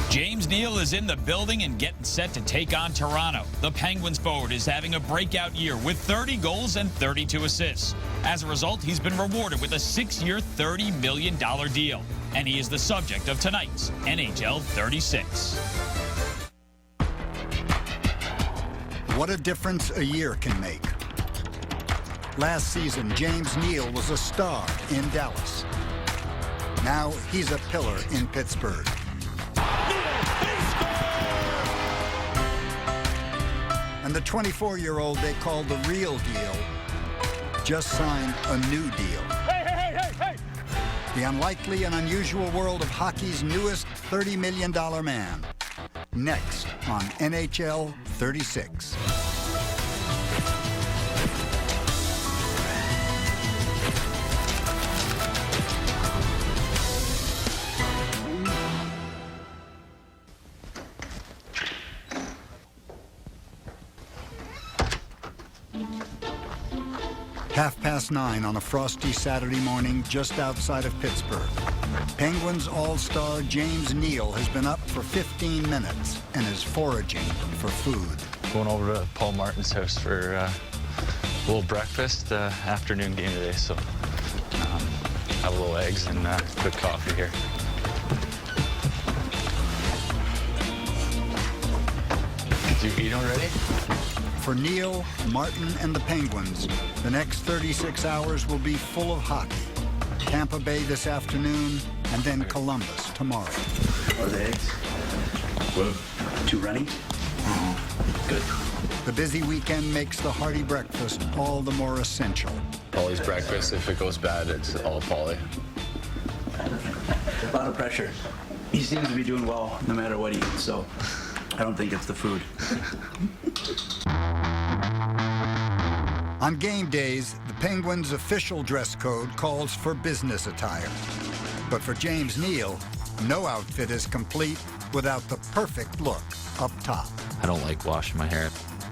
James Neal is in the building and getting set to take on Toronto. The Penguins forward is having a breakout year with 30 goals and 32 assists. As a result, he's been rewarded with a 6-year, $30 million deal. And he is the subject of tonight's NHL 36. What a difference a year can make. Last season, James Neal was a star in Dallas. Now he's a pillar in Pittsburgh. And the 24-year-old they call the real deal just signed a new deal. Hey! The unlikely and unusual world of hockey's newest $30 million man. Next on NHL 36. (9:30) on a frosty Saturday morning just outside of Pittsburgh. Penguins all-star James Neal has been up for 15 minutes and is foraging for food. Going over to Paul Martin's house for a little breakfast, afternoon game today, so have a little eggs and quick coffee here. Did you eat already? For Neal, Martin, and the Penguins, the next 36 hours will be full of hockey. Tampa Bay this afternoon, and then Columbus tomorrow. Are the eggs? Well, 2 running? Good. The busy weekend makes the hearty breakfast all the more essential. Paulie's breakfast, if it goes bad, it's all Paulie. A lot of pressure. He seems to be doing well no matter what he eats, so I don't think it's the food. On game days, the Penguins' official dress code calls for business attire. But for James Neal, no outfit is complete without the perfect look up top. I don't like washing my hair.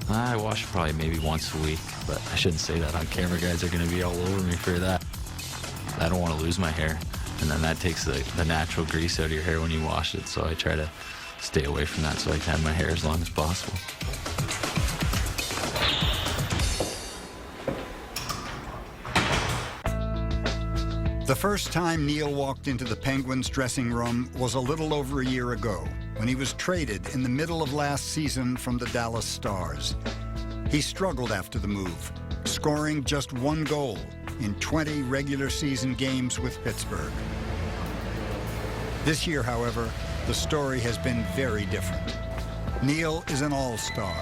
I wash it probably maybe once a week, but I shouldn't say that on camera. Guys are going to be all over me for that. I don't want to lose my hair, and then that takes the natural grease out of your hair when you wash it, so I try to stay away from that so I can have my hair as long as possible. The first time Neal walked into the Penguins' dressing room was a little over a year ago, when he was traded in the middle of last season from the Dallas Stars. He struggled after the move, scoring just 1 goal in 20 regular season games with Pittsburgh. This year, however, the story has been very different. Neal is an all-star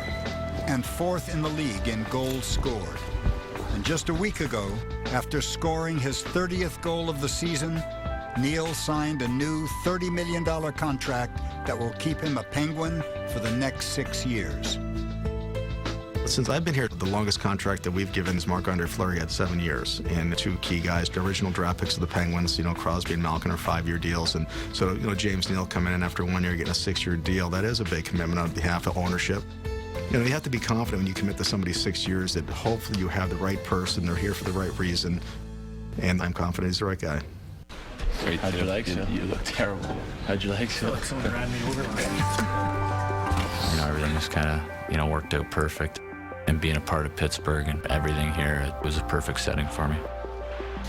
and 4th in the league in goals scored. And just a week ago, after scoring his 30th goal of the season, Neal signed a new $30 million contract that will keep him a Penguin for the next 6 years. Since I've been here, the longest contract that we've given is Marc-Andre Fleury at 7 years. And the 2 key guys, the original draft picks of the Penguins, Crosby and Malkin are 5-year deals. And so, James Neal coming in after 1 year getting a 6-year deal, that is a big commitment on behalf of ownership. You have to be confident when you commit to somebody 6 years that hopefully you have the right person, they're here for the right reason. And I'm confident he's the right guy. Great. How'd you like so? You look terrible. How'd you like so? Like someone ran me over. Everything just kind of, worked out perfect. And being a part of Pittsburgh and everything here, it was a perfect setting for me.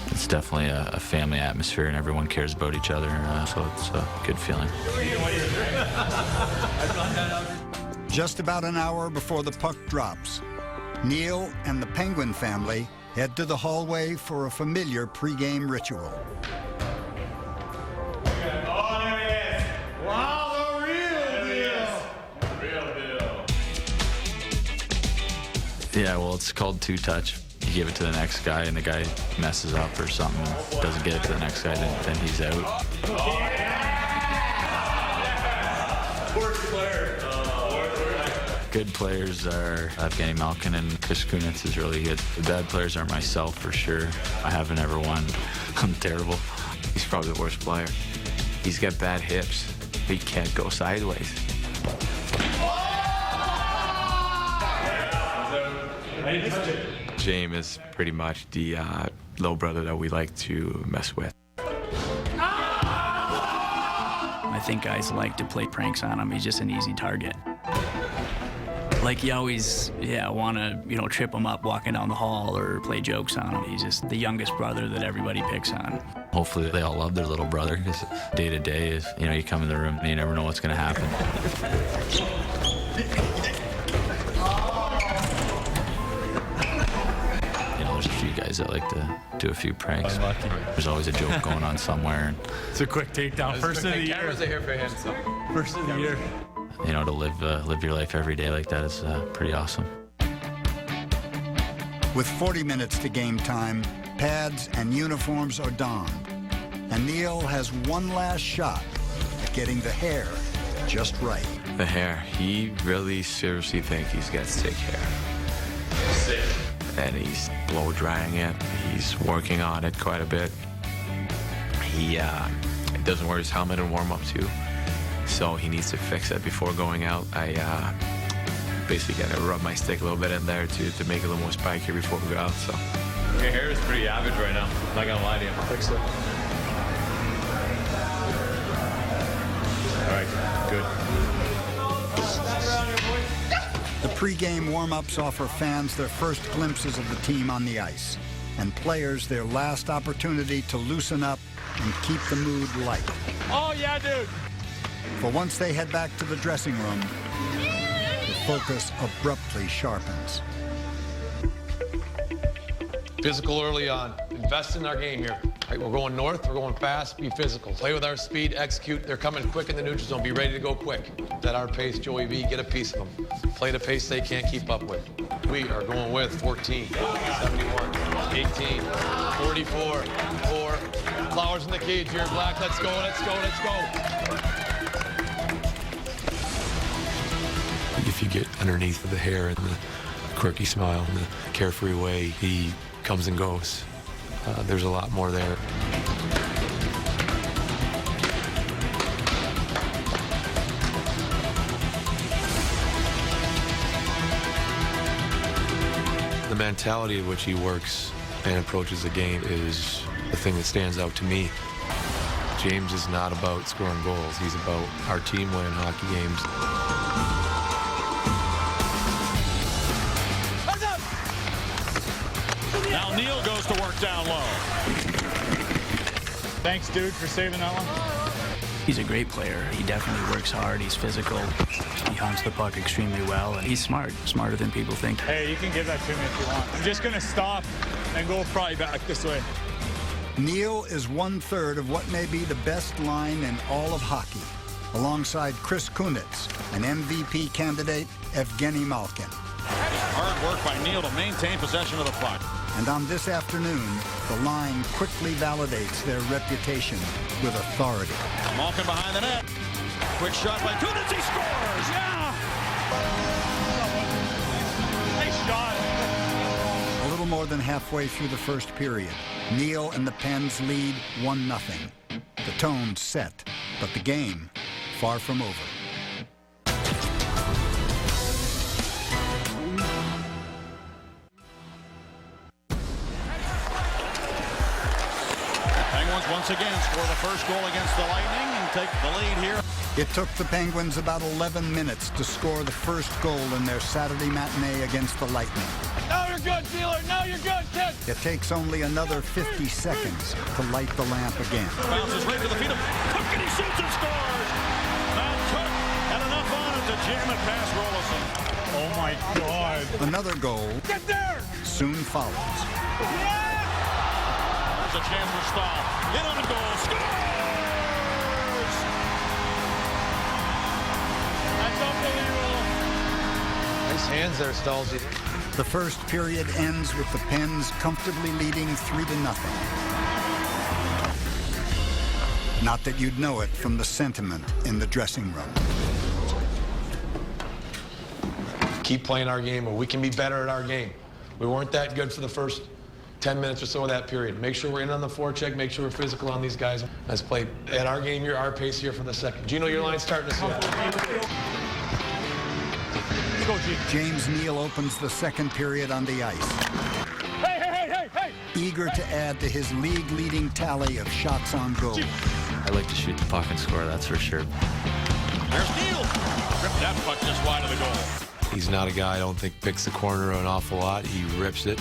It's definitely a family atmosphere, and everyone cares about each other, so it's a good feeling. Just about an hour before the puck drops, Neal and the Penguin family head to the hallway for a familiar pregame ritual. Yeah, well, it's called 2-touch. You give it to the next guy, and the guy messes up or something, doesn't get it to the next guy, then he's out. Good players are Evgeny Malkin and Chris Kunitz is really good. The bad players are myself, for sure. I haven't ever won. I'm terrible. He's probably the worst player. He's got bad hips. He can't go sideways. James is pretty much the little brother that we like to mess with. I think guys like to play pranks on him. He's just an easy target. Like, you always, want to, trip him up walking down the hall or play jokes on him. He's just the youngest brother that everybody picks on. Hopefully they all love their little brother, because day to day is, you come in the room and you never know what's going to happen. There's a few guys that like to do a few pranks. There's always a joke going on somewhere. It's a quick takedown. First of the year. Cameras are here for him, so. First of the year. To live your life every day like that is pretty awesome. With 40 minutes to game time, pads and uniforms are donned. And Neal has one last shot at getting the hair just right. The hair, he really seriously thinks he's got sick hair. Sick. And he's blow drying it. He's working on it quite a bit. He doesn't wear his helmet in warm-up too, so he needs to fix it before going out. I basically got to rub my stick a little bit in there to make it a little more spiky before we go out. So Your hair is pretty average right now. I'm not gonna lie to you. Fix it. All right, good. The pregame warm-ups offer fans their first glimpses of the team on the ice, and players their last opportunity to loosen up and keep the mood light. Oh, yeah, dude. For once they head back to the dressing room, the focus abruptly sharpens. Physical early on. Invest in our game here. All right, we're going north, we're going fast, be physical. Play with our speed, execute. They're coming quick in the neutral zone. Be ready to go quick. At our pace, Joey B, get a piece of them. Play the pace they can't keep up with. We are going with 14, 71, 18, 44, 4. Flowers in the cage here, Black. Let's go, let's go, let's go. If you get underneath the hair and the quirky smile and the carefree way he comes and goes, there's a lot more there. The mentality in which he works and approaches the game is the thing that stands out to me. James is not about scoring goals. He's about our team winning hockey games. Now Neal goes to work down low. Thanks, dude, for saving that one. He's a great player. He definitely works hard. He's physical. He hunts the puck extremely well, and he's smart, smarter than people think. Hey, you can give that to me if you want. I'm just going to stop and go probably back this way. Neal is 1/3 of what may be the best line in all of hockey, alongside Chris Kunitz and MVP candidate Evgeny Malkin. Hard work by Neal to maintain possession of the puck. And on this afternoon, the line quickly validates their reputation with authority. Malkin behind the net. Quick shot by Kunitz. He scores! Yeah! Nice shot. A little more than halfway through the first period, Neal and the Pens lead 1-0. The tone's set, but the game far from over. Penguins once again score the first goal against the Lightning and take the lead here. It took the Penguins about 11 minutes to score the first goal in their Saturday matinee against the Lightning. Now you're good, Wheeler. Now you're good, kid. It takes only another 50 seconds to light the lamp again. Bounces right to the feet of Cook, and he shoots and scores. Now Cook had enough on it to jam it past Rolison. Oh, my God. Another goal Get there. soon follows. Yeah! There's a chance for Stahl. In on the goal. Scores! That's unbelievable. Nice hands there, Stalzy. The first period ends with the Pens comfortably leading 3-0. Not that you'd know it from the sentiment in the dressing room. Keep playing our game, or we can be better at our game. We weren't that good for the first 10 minutes or so of that period. Make sure we're in on the forecheck. Make sure we're physical on these guys. Let's play at our game here, our pace here for the second. Gino, your line's starting to set. James Neal opens the second period on the ice. Hey! Eager to add to his league-leading tally of shots on goal. I like to shoot the puck and score, that's for sure. There's Neal. Ripped that puck just wide of the goal. He's not a guy I don't think picks the corner an awful lot. He rips it.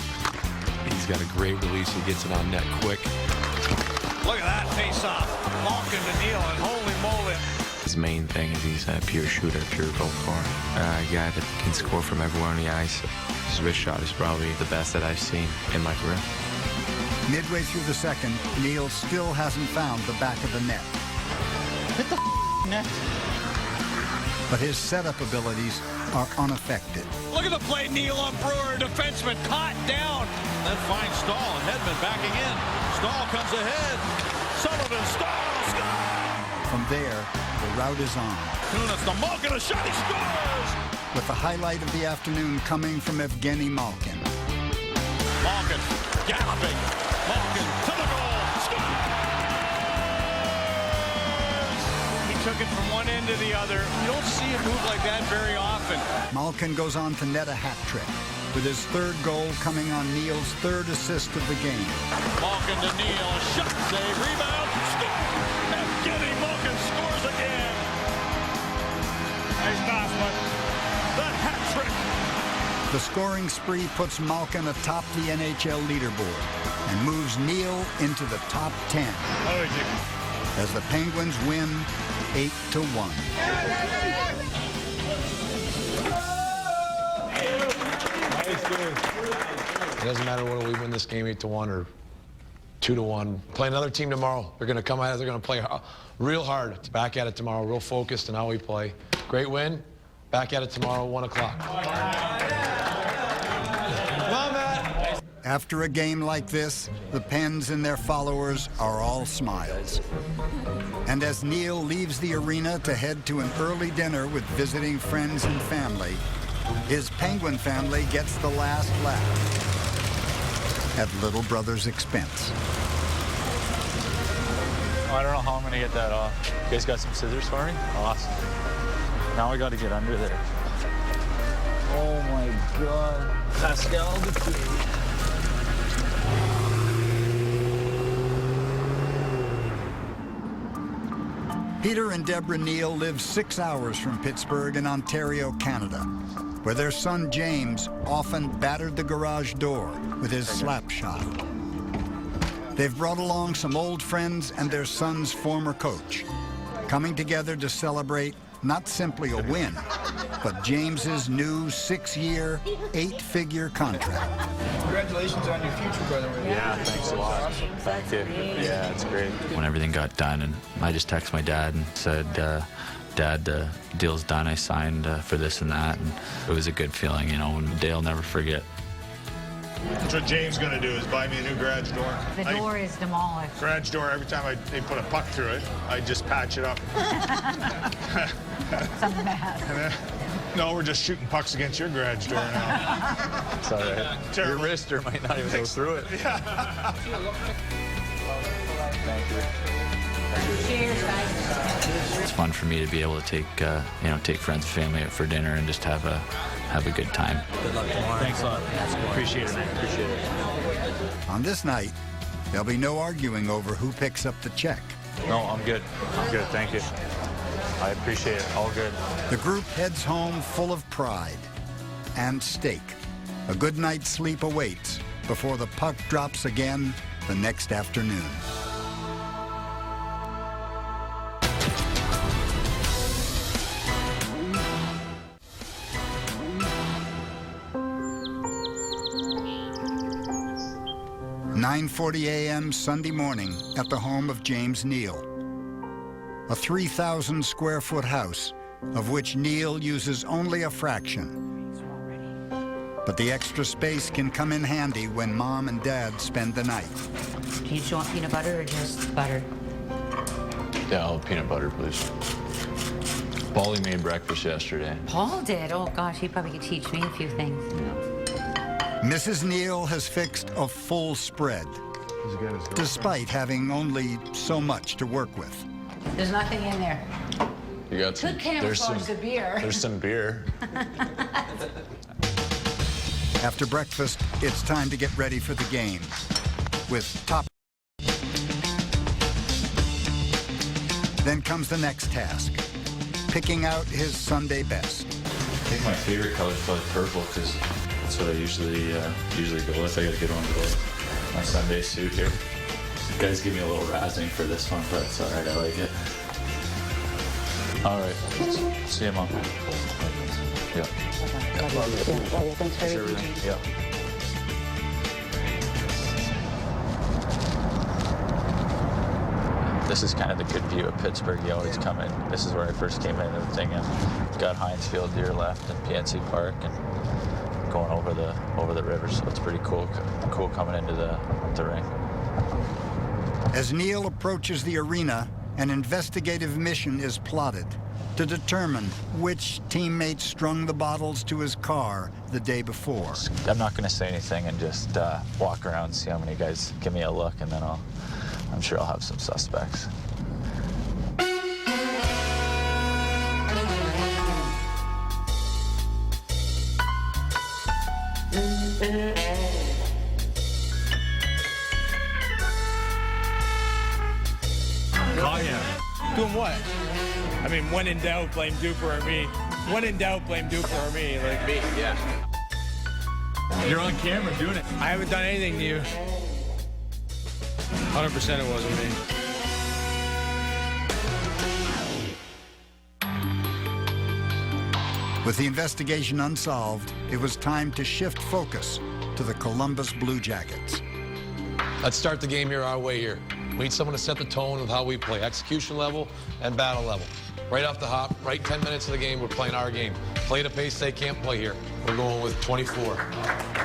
He's got a great release. He gets it on net quick. Look at that face-off. Malkin to Neal, and holy moly. His main thing is he's a pure shooter, pure goal scorer. A guy that can score from everywhere on the ice. His wrist shot is probably the best that I've seen in my career. Midway through the second, Neal still hasn't found the back of the net. Hit the net. But his setup abilities are unaffected. Look at the play, Neal on Brewer, defenseman caught down. Then finds Stahl, and Hedman backing in. Stahl comes ahead. Sullivan, Stahl, score! From there, the route is on. Kunis to Malkin, a shot, he scores! With the highlight of the afternoon coming from Evgeny Malkin. Malkin galloping. Malkin to the goal. Scores! He took it from one end to the other. You don't see him move like that very often. Malkin goes on to net a hat trick, with his third goal coming on Neal's third assist of the game. Malkin to Neal, a shot save, rebound, score! Evgeny Malkin scores again. Nice pass, but the hat trick. The scoring spree puts Malkin atop the NHL leaderboard and moves Neal into the top 10 as the Penguins win 8-1. It doesn't matter whether we win this game 8-1 or 2-1. Play another team tomorrow. They're going to come at it. They're going to play real hard. Back at it tomorrow, real focused on how we play. Great win. Back at it tomorrow, 1 o'clock. After a game like this, the Pens and their followers are all smiles. And as Neal leaves the arena to head to an early dinner with visiting friends and family, his Penguin family gets the last laugh at little brother's expense. I don't know how I'm going to get that off. You guys got some scissors for me? Awesome. Now I got to get under there. Oh my God. Pascal Dupuis. Peter and Deborah Neal live 6 hours from Pittsburgh in Ontario, Canada, where their son James often battered the garage door with his slap shot. They've brought along some old friends and their son's former coach, coming together to celebrate not simply a win, but James's new 6-year, 8-figure contract. Congratulations on your future, brother. Yeah, thanks a lot. Thank you. Yeah, it's great. When everything got done, and I just texted my dad and said, Dad, the deal's done. I signed for this and that, and it was a good feeling, you know, and the day I'll never forget. That's what James is going to do, is buy me a new garage door. The door is demolished. Garage door, every time they put a puck through it, I just patch it up. Something bad. No, we're just shooting pucks against your garage door now. It's all right. Terrible. Your wrister might not even go through it. Yeah. Thank you. Cheers, guys. It's fun for me to be able to take, take friends and family out for dinner and just have a good time. Good luck tomorrow. Thanks a lot. Appreciate it, man. Appreciate it. On this night, there'll be no arguing over who picks up the check. No, I'm good. I'm good. Thank you. I appreciate it. All good. The group heads home full of pride and stake. A good night's sleep awaits before the puck drops again the next afternoon. "9:40 a.m. Sunday morning at the home of James Neal. A 3,000 square foot house, of which Neal uses only a fraction. But the extra space can come in handy when Mom and Dad spend the night. Do you just want peanut butter or just butter? Yeah, I'll have peanut butter, please. Paulie made breakfast yesterday. Paul did? Oh, gosh, he probably could teach me a few things. Mrs. Neal has fixed a full spread, despite having only so much to work with. There's nothing in there. You got Could camouflage the beer. There's some beer. After breakfast, it's time to get ready for the game with top Then comes the next task, picking out his Sunday best. I think my favorite color is probably purple because that's what I usually go with. I got a good one to go with my Sunday suit here. You guys give me a little razzing for this one, but it's all right. I like it. All right. See you, Mom. Yeah. Thanks for everything. Yeah. This is kind of the good view of Pittsburgh. You always come in. This is where I first came into the thing, and got Heinz Field to your left and PNC Park, and going over the river. So it's pretty cool coming into the ring. As Neal approaches the arena, an investigative mission is plotted to determine which teammate strung the bottles to his car the day before. I'm not going to say anything and just walk around, see how many guys give me a look, and then I'm sure I'll have some suspects. Caught him. Doing what? I mean, when in doubt, blame Duper or me. When in doubt, blame Duper or me. Like me, yeah. You're on camera doing it. I haven't done anything to you. 100% it wasn't me. With the investigation unsolved, it was time to shift focus to the Columbus Blue Jackets. Let's start the game here our way here. We need someone to set the tone of how we play, execution level and battle level. Right off the hop, right 10 minutes of the game, we're playing our game. Play at a pace they can't play here. We're going with 24,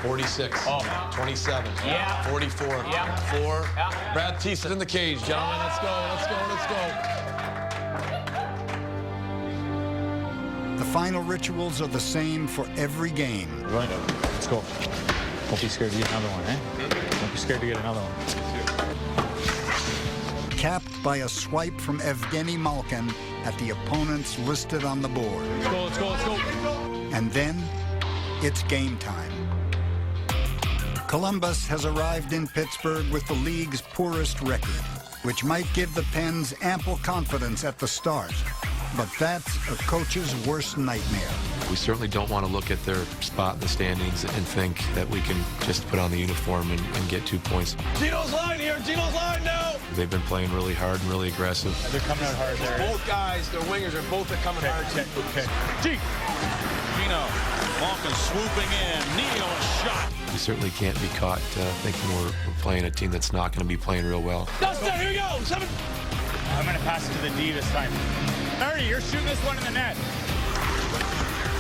46, 27, 44, 4. Brad Thiessen in the cage, gentlemen. Let's go, let's go, let's go. The final rituals are the same for every game. Right. Let's go. Don't be scared to get another one, eh? Don't be scared to get another one. Capped by a swipe from Evgeny Malkin at the opponents listed on the board. Let's go, let's go, let's go. And then, it's game time. Columbus has arrived in Pittsburgh with the league's poorest record, which might give the Pens ample confidence at the start. But that's a coach's worst nightmare. We certainly don't want to look at their spot in the standings and think that we can just put on the uniform and get 2 points. Gino's line here, Gino's line now. They've been playing really hard and really aggressive. They're coming out hard there. Both guys, their wingers are both coming hard. Okay. Gino, Malkin swooping in, Neal shot. We certainly can't be caught thinking we're playing a team that's not going to be playing real well. Dustin, here we go. 7. I'm going to pass it to the D this time. Ernie, you're shooting this one in the net.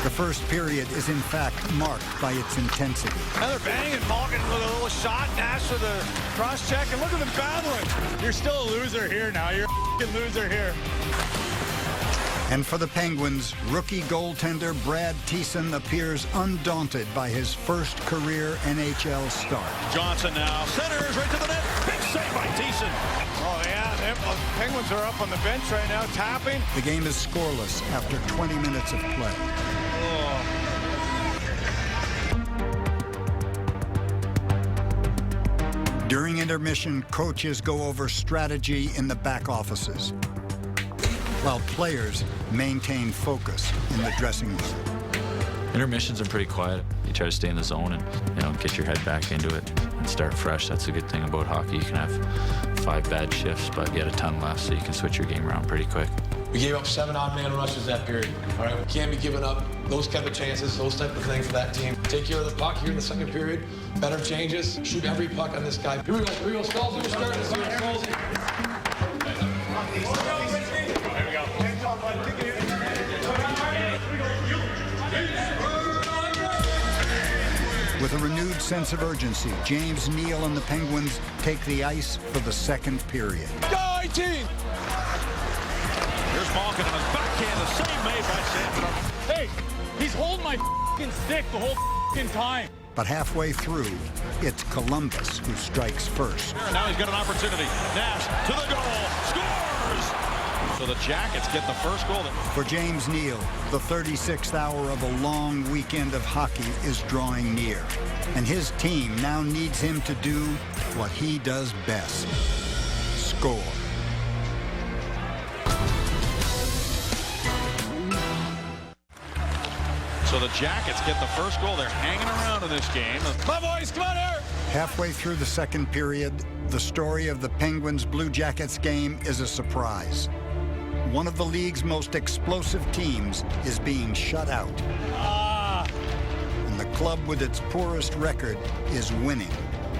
The first period is in fact marked by its intensity. Another bang and Malkin with a little shot. Nash with a cross check, and look at them battling. You're still a loser here now. You're a loser here. And for the Penguins, rookie goaltender Brad Thiessen appears undaunted by his first career NHL start. Johnson now centers right to the net. Big save by Thiessen. Oh yeah, the Penguins are up on the bench right now, tapping. The game is scoreless after 20 minutes of play. During intermission, coaches go over strategy in the back offices, while players maintain focus in the dressing room. Intermissions are pretty quiet. You try to stay in the zone and get your head back into it and start fresh. That's a good thing about hockey. You can have 5 bad shifts, but you got a ton left, so you can switch your game around pretty quick. We gave up 7 odd-man rushes that period. All right, we can't be giving up those type of chances, those type of things for that team. Take care of the puck here in the second period. Better changes. Shoot every puck on this guy. Here we go. Here we go. Skulls. We're starting this here. Skulls. With a renewed sense of urgency, James Neal and the Penguins take the ice for the second period. Go 18! Here's Malkin on his backhand, the save made by Sanford. Hey, he's holding my f***ing stick the whole f***ing time. But halfway through, it's Columbus who strikes first. Now he's got an opportunity. Nash to the goal, scores! So the Jackets get the first goal. For James Neal, the 36th hour of a long weekend of hockey is drawing near, and his team now needs him to do what he does best: score. So the Jackets get the first goal. They're hanging around in this game. My boys, come on here! Halfway through the second period, the story of the Penguins Blue Jackets game is a surprise. One of the league's most explosive teams is being shut out. And the club with its poorest record is winning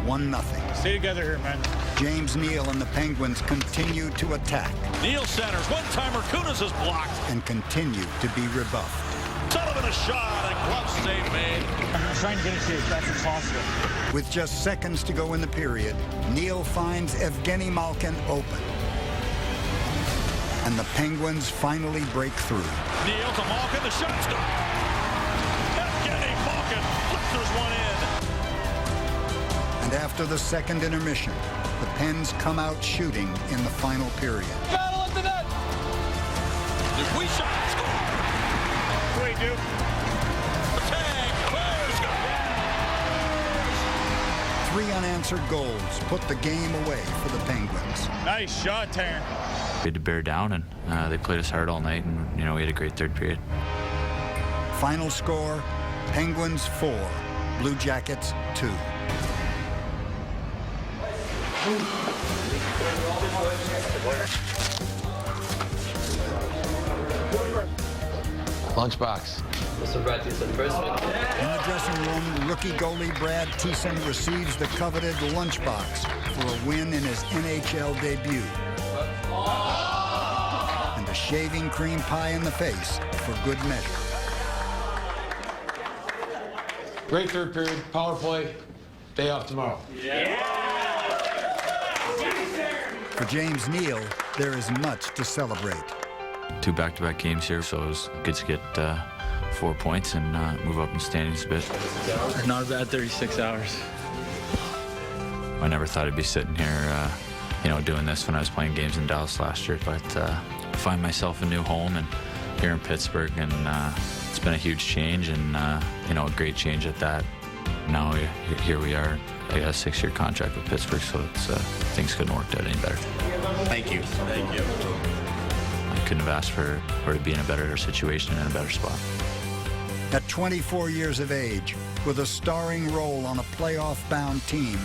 1-0. Stay together here, man. James Neal and the Penguins continue to attack. Neal centers. One-timer. Kunis is blocked. And continue to be rebuffed. Sullivan a shot, and glove save made. I'm trying to get it to you. That's impossible. With just seconds to go in the period, Neal finds Evgeny Malkin open. And the Penguins finally break through. Neal to Malkin, the shot stop. Evgeny Malkin flips one in. And after the second intermission, the Pens come out shooting in the final period. Battle at the net. We shot, score. Wait, dude. Tag, Bears, Three unanswered goals put the game away for the Penguins. Nice shot, Taryn. We had to bear down, and they played us hard all night, and we had a great third period. Final score, Penguins 4, Blue Jackets 2. Lunchbox. In the dressing room, rookie goalie Brad Thiessen receives the coveted lunchbox for a win in his NHL debut. And a shaving cream pie in the face for good measure. Great third period, power play, day off tomorrow. For James Neal, there is much to celebrate. 2 back-to-back games here, so it was good to get 4 points and move up in standings a bit. Not a bad 36 hours. I never thought I'd be sitting here, doing this when I was playing games in Dallas last year, but I find myself a new home and here in Pittsburgh, and it's been a huge change, and a great change at that. Now here we are. I got a 6-year contract with Pittsburgh, so it's things couldn't work out any better. Thank you. Thank you. I couldn't have asked for to be in a better situation and in a better spot. At 24 years of age, with a starring role on a playoff-bound team,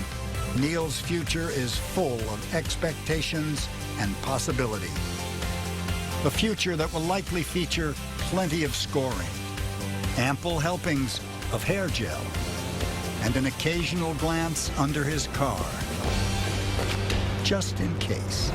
Neal's future is full of expectations and possibility. A future that will likely feature plenty of scoring, ample helpings of hair gel, and an occasional glance under his car, just in case.